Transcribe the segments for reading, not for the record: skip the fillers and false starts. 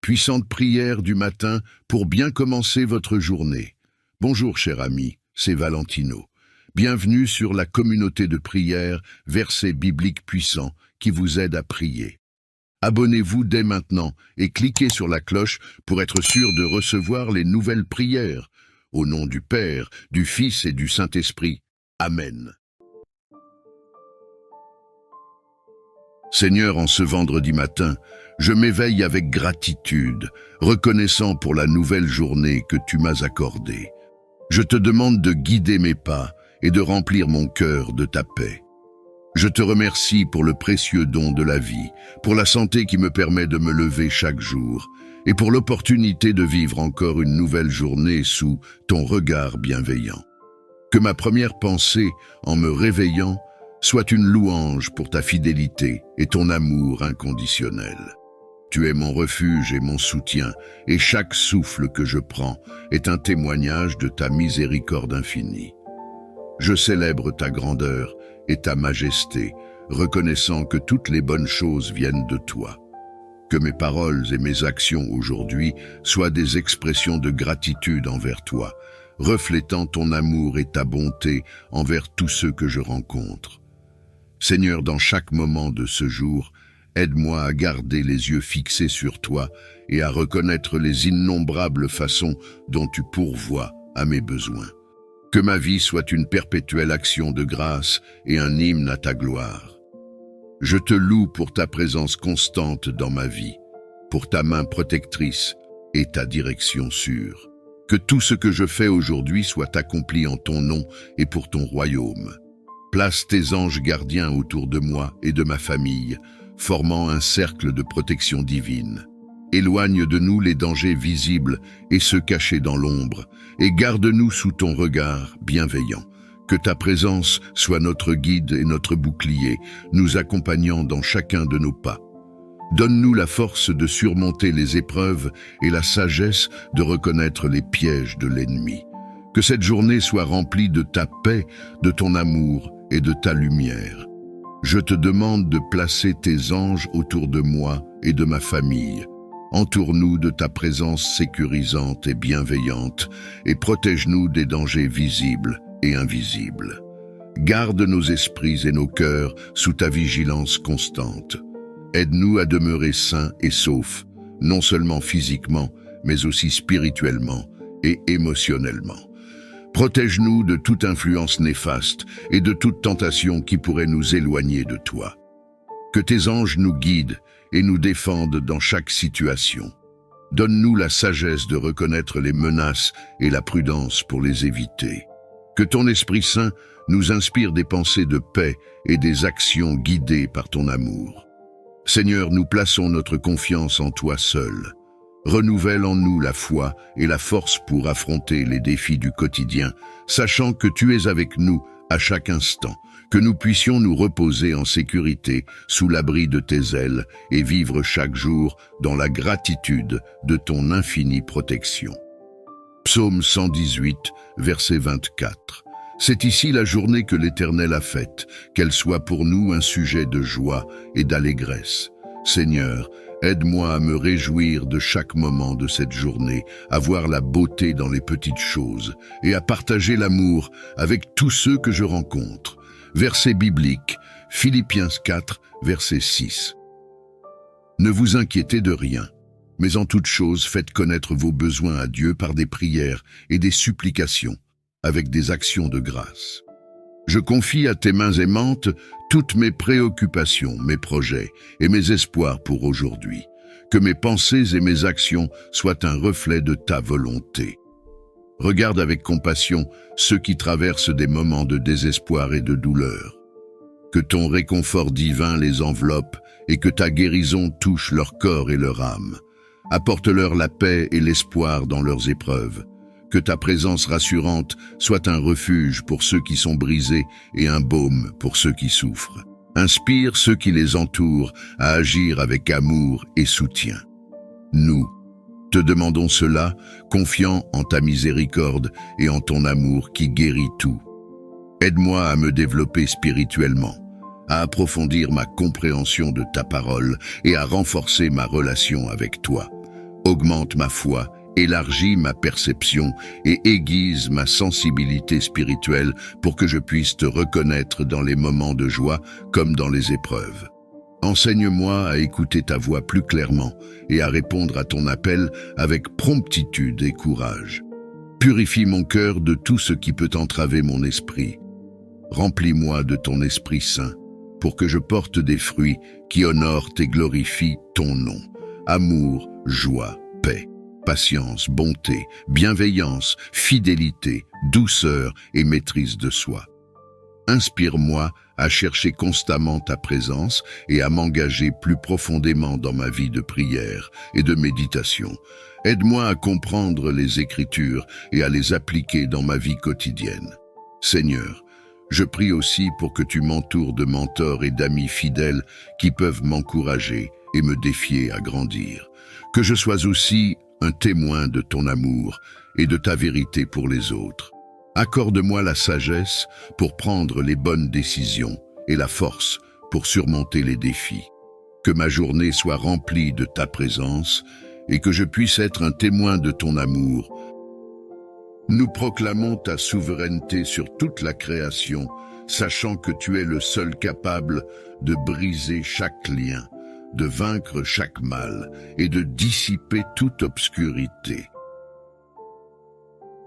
puissante prière du matin pour bien commencer votre journée. Bonjour cher ami, c'est Valentino. Bienvenue sur la communauté de prière, versets bibliques puissants qui vous aident à prier. Abonnez-vous dès maintenant et cliquez sur la cloche pour être sûr de recevoir les nouvelles prières. Au nom du Père, du Fils et du Saint-Esprit. Amen. Seigneur, en ce vendredi matin, je m'éveille avec gratitude, reconnaissant pour la nouvelle journée que tu m'as accordée. Je te demande de guider mes pas et de remplir mon cœur de ta paix. Je te remercie pour le précieux don de la vie, pour la santé qui me permet de me lever chaque jour, et pour l'opportunité de vivre encore une nouvelle journée sous ton regard bienveillant. Que ma première pensée, en me réveillant, soit une louange pour ta fidélité et ton amour inconditionnel. Tu es mon refuge et mon soutien, et chaque souffle que je prends est un témoignage de ta miséricorde infinie. Je célèbre ta grandeur et ta majesté, reconnaissant que toutes les bonnes choses viennent de toi. Que mes paroles et mes actions aujourd'hui soient des expressions de gratitude envers toi, reflétant ton amour et ta bonté envers tous ceux que je rencontre. Seigneur, dans chaque moment de ce jour, aide-moi à garder les yeux fixés sur toi et à reconnaître les innombrables façons dont tu pourvois à mes besoins. Que ma vie soit une perpétuelle action de grâce et un hymne à ta gloire. Je te loue pour ta présence constante dans ma vie, pour ta main protectrice et ta direction sûre. Que tout ce que je fais aujourd'hui soit accompli en ton nom et pour ton royaume. Place tes anges gardiens autour de moi et de ma famille, formant un cercle de protection divine. Éloigne de nous les dangers visibles et ceux cachés dans l'ombre, et garde-nous sous ton regard bienveillant. Que ta présence soit notre guide et notre bouclier, nous accompagnant dans chacun de nos pas. Donne-nous la force de surmonter les épreuves et la sagesse de reconnaître les pièges de l'ennemi. Que cette journée soit remplie de ta paix, de ton amour et de ta lumière. Je te demande de placer tes anges autour de moi et de ma famille. Entoure-nous de ta présence sécurisante et bienveillante et protège-nous des dangers visibles et invisibles. Garde nos esprits et nos cœurs sous ta vigilance constante. Aide-nous à demeurer sains et saufs, non seulement physiquement, mais aussi spirituellement et émotionnellement. Protège-nous de toute influence néfaste et de toute tentation qui pourrait nous éloigner de toi. Que tes anges nous guident et nous défendent dans chaque situation. Donne-nous la sagesse de reconnaître les menaces et la prudence pour les éviter. Que ton Esprit Saint nous inspire des pensées de paix et des actions guidées par ton amour. Seigneur, nous plaçons notre confiance en toi seul. Renouvelle en nous la foi et la force pour affronter les défis du quotidien, sachant que tu es avec nous à chaque instant, que nous puissions nous reposer en sécurité sous l'abri de tes ailes et vivre chaque jour dans la gratitude de ton infinie protection. Psaume 118, verset 24. C'est ici la journée que l'Éternel a faite, qu'elle soit pour nous un sujet de joie et d'allégresse. Seigneur, aide-moi à me réjouir de chaque moment de cette journée, à voir la beauté dans les petites choses et à partager l'amour avec tous ceux que je rencontre. Verset biblique, Philippiens 4, verset 6. Ne vous inquiétez de rien, mais en toute chose faites connaître vos besoins à Dieu par des prières et des supplications, avec des actions de grâce. Je confie à tes mains aimantes toutes mes préoccupations, mes projets et mes espoirs pour aujourd'hui. Que mes pensées et mes actions soient un reflet de ta volonté. Regarde avec compassion ceux qui traversent des moments de désespoir et de douleur. Que ton réconfort divin les enveloppe et que ta guérison touche leur corps et leur âme. Apporte-leur la paix et l'espoir dans leurs épreuves. Que ta présence rassurante soit un refuge pour ceux qui sont brisés et un baume pour ceux qui souffrent. Inspire ceux qui les entourent à agir avec amour et soutien. Nous te demandons cela, confiant en ta miséricorde et en ton amour qui guérit tout. Aide-moi à me développer spirituellement, à approfondir ma compréhension de ta parole et à renforcer ma relation avec toi. augmente ma foi, élargis ma perception et aiguise ma sensibilité spirituelle pour que je puisse te reconnaître dans les moments de joie comme dans les épreuves. Enseigne-moi à écouter ta voix plus clairement et à répondre à ton appel avec promptitude et courage. Purifie mon cœur de tout ce qui peut entraver mon esprit. Remplis-moi de ton Esprit Saint pour que je porte des fruits qui honorent et glorifient ton nom. Amour, joie, paix, patience, bonté, bienveillance, fidélité, douceur et maîtrise de soi. Inspire-moi à chercher constamment ta présence et à m'engager plus profondément dans ma vie de prière et de méditation. Aide-moi à comprendre les Écritures et à les appliquer dans ma vie quotidienne. Seigneur, je prie aussi pour que tu m'entoures de mentors et d'amis fidèles qui peuvent m'encourager et me défier à grandir. Que je sois aussi un témoin de ton amour et de ta vérité pour les autres. Accorde-moi la sagesse pour prendre les bonnes décisions et la force pour surmonter les défis. Que ma journée soit remplie de ta présence et que je puisse être un témoin de ton amour. Nous proclamons ta souveraineté sur toute la création, sachant que tu es le seul capable de briser chaque lien, de vaincre chaque mal et de dissiper toute obscurité.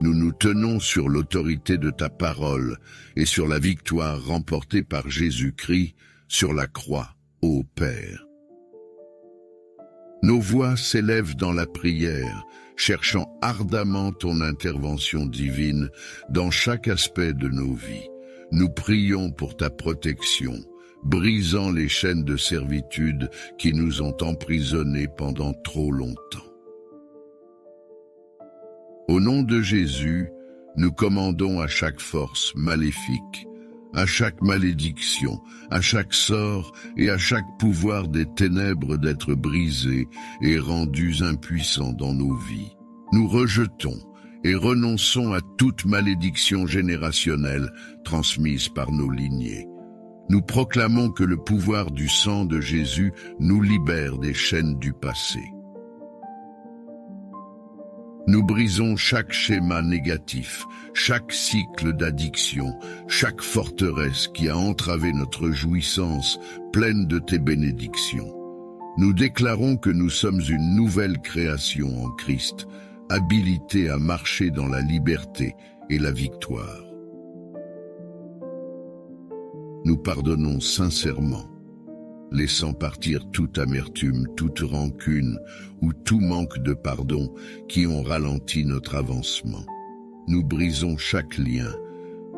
Nous nous tenons sur l'autorité de ta parole et sur la victoire remportée par Jésus-Christ sur la croix, ô Père. Nos voix s'élèvent dans la prière, cherchant ardemment ton intervention divine dans chaque aspect de nos vies. Nous prions pour ta protection, brisant les chaînes de servitude qui nous ont emprisonnés pendant trop longtemps. Au nom de Jésus, nous commandons à chaque force maléfique, à chaque malédiction, à chaque sort et à chaque pouvoir des ténèbres d'être brisés et rendus impuissants dans nos vies. Nous rejetons et renonçons à toute malédiction générationnelle transmise par nos lignées. Nous proclamons que le pouvoir du sang de Jésus nous libère des chaînes du passé. Nous brisons chaque schéma négatif, chaque cycle d'addiction, chaque forteresse qui a entravé notre jouissance pleine de tes bénédictions. Nous déclarons que nous sommes une nouvelle création en Christ, habilités à marcher dans la liberté et la victoire. Nous pardonnons sincèrement, laissant partir toute amertume, toute rancune ou tout manque de pardon qui ont ralenti notre avancement. Nous brisons chaque lien,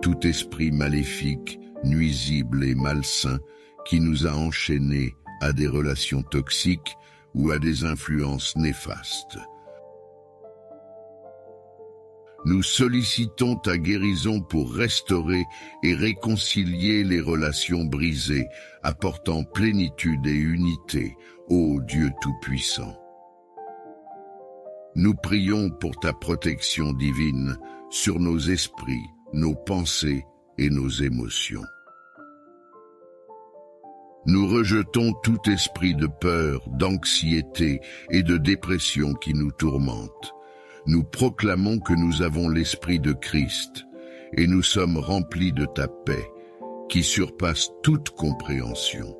tout esprit maléfique, nuisible et malsain qui nous a enchaînés à des relations toxiques ou à des influences néfastes. Nous sollicitons ta guérison pour restaurer et réconcilier les relations brisées, apportant plénitude et unité, ô Dieu Tout-Puissant. Nous prions pour ta protection divine sur nos esprits, nos pensées et nos émotions. Nous rejetons tout esprit de peur, d'anxiété et de dépression qui nous tourmente. Nous proclamons que nous avons l'Esprit de Christ et nous sommes remplis de ta paix qui surpasse toute compréhension.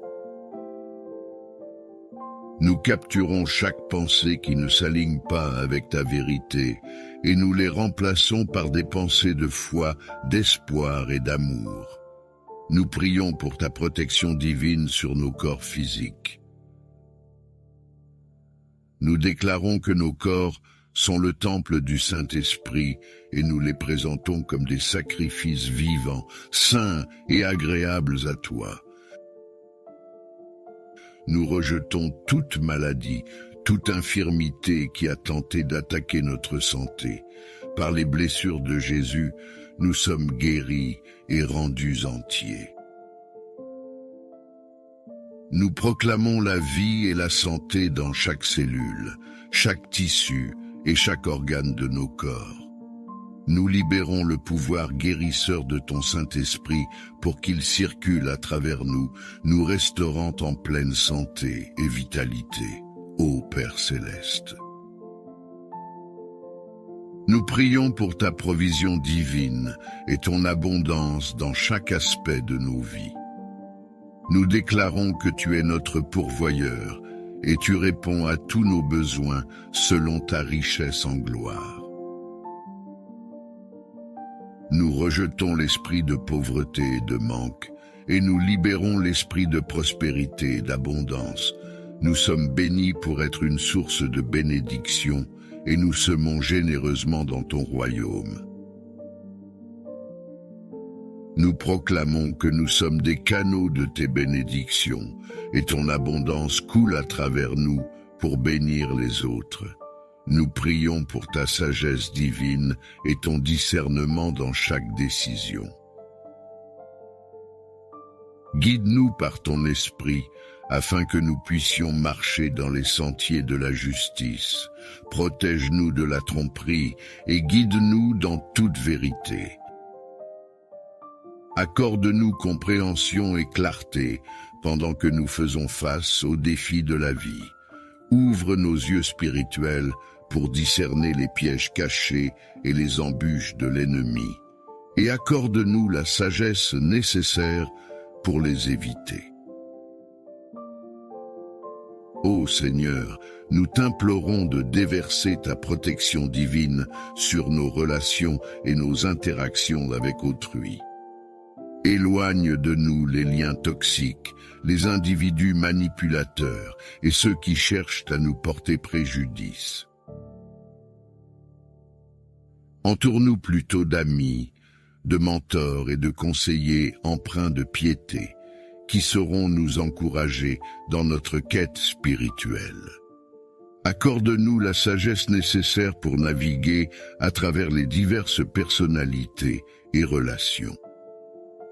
Nous capturons chaque pensée qui ne s'aligne pas avec ta vérité et nous les remplaçons par des pensées de foi, d'espoir et d'amour. Nous prions pour ta protection divine sur nos corps physiques. Nous déclarons que nos corps sont le temple du Saint-Esprit et nous les présentons comme des sacrifices vivants, saints et agréables à toi. Nous rejetons toute maladie, toute infirmité qui a tenté d'attaquer notre santé. Par les blessures de Jésus, nous sommes guéris et rendus entiers. Nous proclamons la vie et la santé dans chaque cellule, chaque tissu et chaque organe de nos corps. Nous libérons le pouvoir guérisseur de ton Saint-Esprit pour qu'il circule à travers nous, nous restaurant en pleine santé et vitalité, ô Père Céleste. Nous prions pour ta provision divine et ton abondance dans chaque aspect de nos vies. Nous déclarons que tu es notre pourvoyeur et tu réponds à tous nos besoins selon ta richesse en gloire. Nous rejetons l'esprit de pauvreté et de manque et nous libérons l'esprit de prospérité et d'abondance. Nous sommes bénis pour être une source de bénédiction et nous semons généreusement dans ton royaume. Nous proclamons que nous sommes des canaux de tes bénédictions et ton abondance coule à travers nous pour bénir les autres. Nous prions pour ta sagesse divine et ton discernement dans chaque décision. Guide-nous par ton esprit afin que nous puissions marcher dans les sentiers de la justice. Protège-nous de la tromperie et guide-nous dans toute vérité. Accorde-nous compréhension et clarté pendant que nous faisons face aux défis de la vie. Ouvre nos yeux spirituels pour discerner les pièges cachés et les embûches de l'ennemi. Et accorde-nous la sagesse nécessaire pour les éviter. Ô Seigneur, nous t'implorons de déverser ta protection divine sur nos relations et nos interactions avec autrui. Éloigne de nous les liens toxiques, les individus manipulateurs et ceux qui cherchent à nous porter préjudice. Entoure-nous plutôt d'amis, de mentors et de conseillers empreints de piété, qui sauront nous encourager dans notre quête spirituelle. Accorde-nous la sagesse nécessaire pour naviguer à travers les diverses personnalités et relations,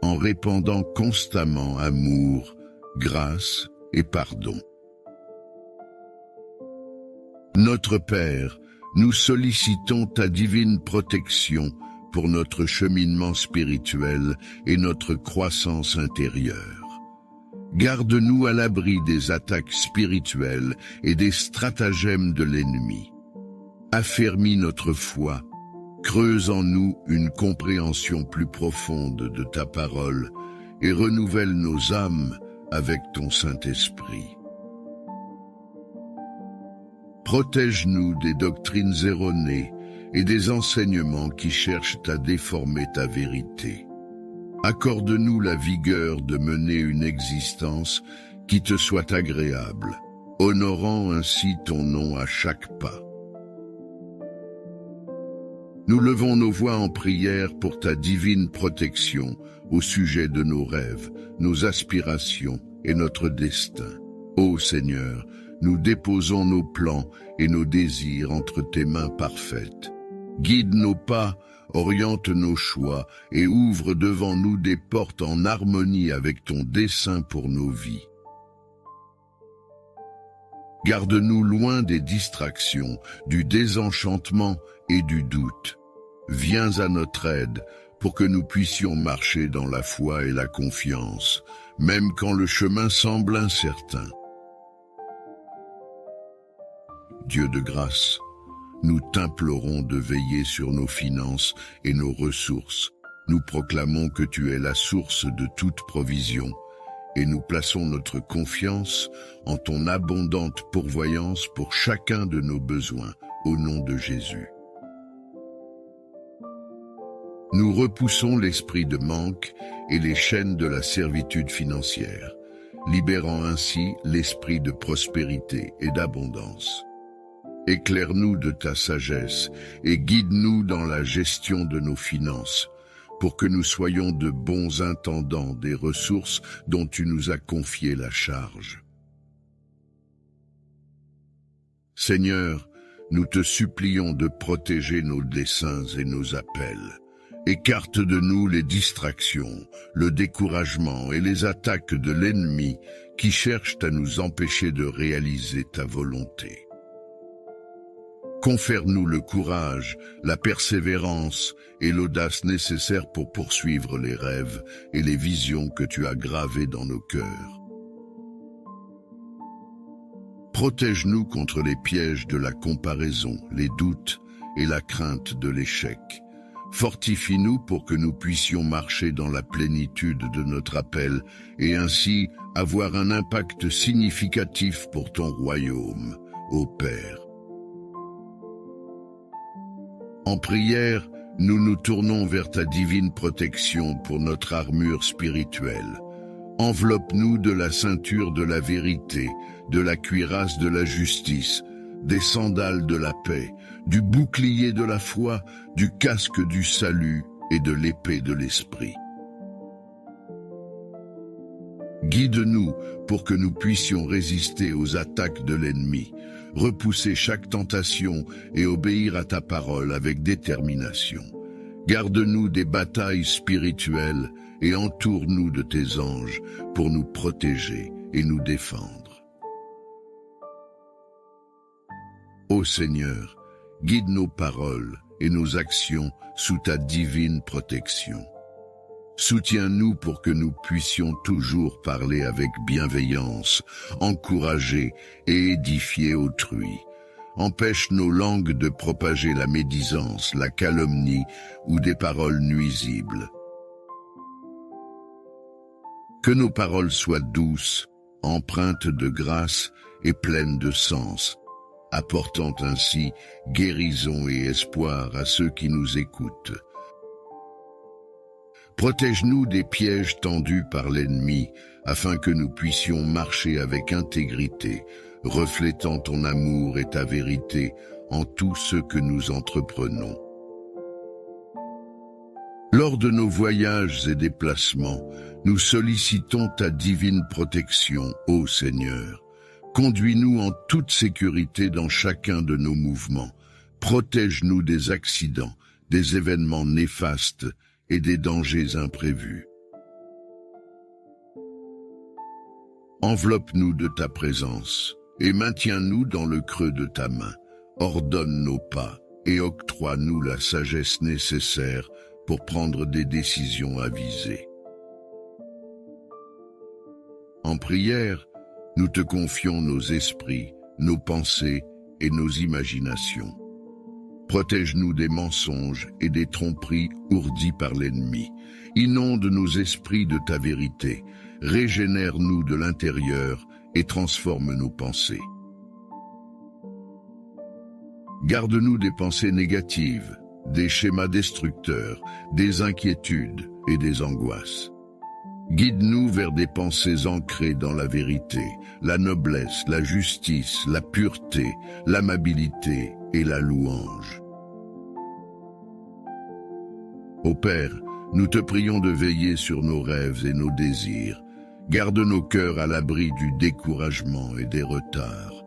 en répandant constamment amour, grâce et pardon. Notre Père, nous sollicitons ta divine protection pour notre cheminement spirituel et notre croissance intérieure. Garde-nous à l'abri des attaques spirituelles et des stratagèmes de l'ennemi. Affermis notre foi, creuse en nous une compréhension plus profonde de ta parole et renouvelle nos âmes avec ton Saint-Esprit. Protège-nous des doctrines erronées et des enseignements qui cherchent à déformer ta vérité. Accorde-nous la vigueur de mener une existence qui te soit agréable, honorant ainsi ton nom à chaque pas. Nous levons nos voix en prière pour ta divine protection au sujet de nos rêves, nos aspirations et notre destin. Ô Seigneur, nous déposons nos plans et nos désirs entre tes mains parfaites. Guide nos pas, oriente nos choix et ouvre devant nous des portes en harmonie avec ton dessein pour nos vies. Garde-nous loin des distractions, du désenchantement et du doute. Viens à notre aide pour que nous puissions marcher dans la foi et la confiance, même quand le chemin semble incertain. Dieu de grâce, nous t'implorons de veiller sur nos finances et nos ressources. Nous proclamons que tu es la source de toute provision et nous plaçons notre confiance en ton abondante pourvoyance pour chacun de nos besoins, au nom de Jésus. Nous repoussons l'esprit de manque et les chaînes de la servitude financière, libérant ainsi l'esprit de prospérité et d'abondance. Éclaire-nous de ta sagesse et guide-nous dans la gestion de nos finances, pour que nous soyons de bons intendants des ressources dont tu nous as confié la charge. Seigneur, nous te supplions de protéger nos desseins et nos appels. Écarte de nous les distractions, le découragement et les attaques de l'ennemi qui cherchent à nous empêcher de réaliser ta volonté. Confère-nous le courage, la persévérance et l'audace nécessaires pour poursuivre les rêves et les visions que tu as gravées dans nos cœurs. Protège-nous contre les pièges de la comparaison, les doutes et la crainte de l'échec. Fortifie-nous pour que nous puissions marcher dans la plénitude de notre appel et ainsi avoir un impact significatif pour ton royaume, ô Père. En prière, nous nous tournons vers ta divine protection pour notre armure spirituelle. Enveloppe-nous de la ceinture de la vérité, de la cuirasse de la justice, des sandales de la paix, du bouclier de la foi, du casque du salut et de l'épée de l'esprit. Guide-nous pour que nous puissions résister aux attaques de l'ennemi, repousser chaque tentation et obéir à ta parole avec détermination. Garde-nous des batailles spirituelles et entoure-nous de tes anges pour nous protéger et nous défendre. Ô Seigneur, guide nos paroles et nos actions sous ta divine protection. Soutiens-nous pour que nous puissions toujours parler avec bienveillance, encourager et édifier autrui. Empêche nos langues de propager la médisance, la calomnie ou des paroles nuisibles. Que nos paroles soient douces, empreintes de grâce et pleines de sens, apportant ainsi guérison et espoir à ceux qui nous écoutent. Protège-nous des pièges tendus par l'ennemi, afin que nous puissions marcher avec intégrité, reflétant ton amour et ta vérité en tout ce que nous entreprenons. Lors de nos voyages et déplacements, nous sollicitons ta divine protection, ô Seigneur. Conduis-nous en toute sécurité dans chacun de nos mouvements. Protège-nous des accidents, des événements néfastes et des dangers imprévus. Enveloppe-nous de ta présence et maintiens-nous dans le creux de ta main. Ordonne nos pas et octroie-nous la sagesse nécessaire pour prendre des décisions avisées. En prière, nous te confions nos esprits, nos pensées et nos imaginations. Protège-nous des mensonges et des tromperies ourdies par l'ennemi. Inonde nos esprits de ta vérité. Régénère-nous de l'intérieur et transforme nos pensées. Garde-nous des pensées négatives, des schémas destructeurs, des inquiétudes et des angoisses. Guide-nous vers des pensées ancrées dans la vérité, la noblesse, la justice, la pureté, l'amabilité et la louange. Ô Père, nous te prions de veiller sur nos rêves et nos désirs. Garde nos cœurs à l'abri du découragement et des retards.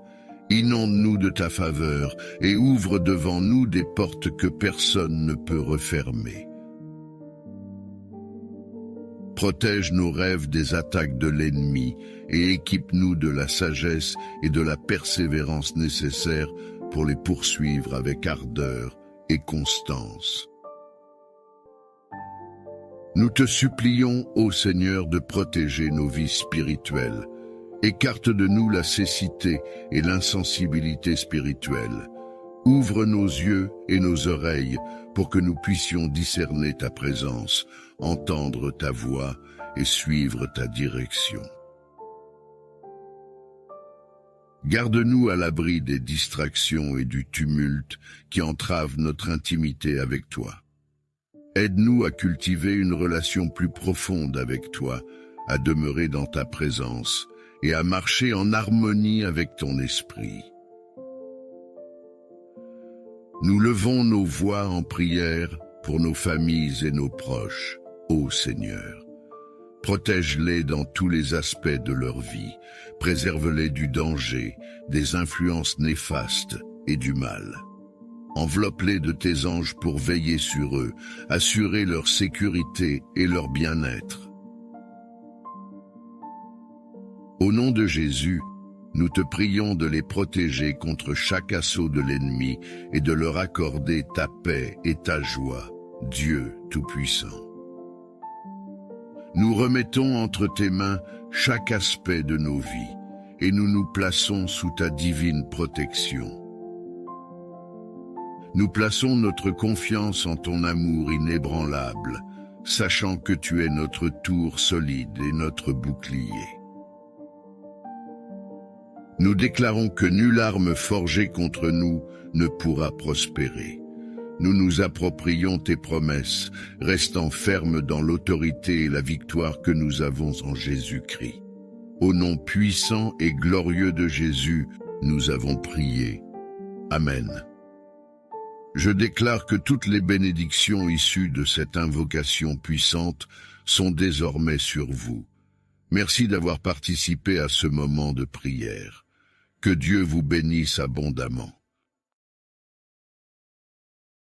Inonde-nous de ta faveur et ouvre devant nous des portes que personne ne peut refermer. Protège nos rêves des attaques de l'ennemi et équipe-nous de la sagesse et de la persévérance nécessaires pour les poursuivre avec ardeur et constance. Nous te supplions, ô Seigneur, de protéger nos vies spirituelles. Écarte de nous la cécité et l'insensibilité spirituelle. Ouvre nos yeux et nos oreilles pour que nous puissions discerner ta présence, entendre ta voix et suivre ta direction. Garde-nous à l'abri des distractions et du tumulte qui entravent notre intimité avec toi. Aide-nous à cultiver une relation plus profonde avec toi, à demeurer dans ta présence et à marcher en harmonie avec ton esprit. Nous levons nos voix en prière pour nos familles et nos proches, ô Seigneur. Protège-les dans tous les aspects de leur vie, préserve-les du danger, des influences néfastes et du mal. Enveloppe-les de tes anges pour veiller sur eux, assurer leur sécurité et leur bien-être. Au nom de Jésus, nous te prions de les protéger contre chaque assaut de l'ennemi et de leur accorder ta paix et ta joie, Dieu Tout-Puissant. Nous remettons entre tes mains chaque aspect de nos vies et nous nous plaçons sous ta divine protection. Nous plaçons notre confiance en ton amour inébranlable, sachant que tu es notre tour solide et notre bouclier. Nous déclarons que nulle arme forgée contre nous ne pourra prospérer. Nous nous approprions tes promesses, restant fermes dans l'autorité et la victoire que nous avons en Jésus-Christ. Au nom puissant et glorieux de Jésus, nous avons prié. Amen. Je déclare que toutes les bénédictions issues de cette invocation puissante sont désormais sur vous. Merci d'avoir participé à ce moment de prière. Que Dieu vous bénisse abondamment.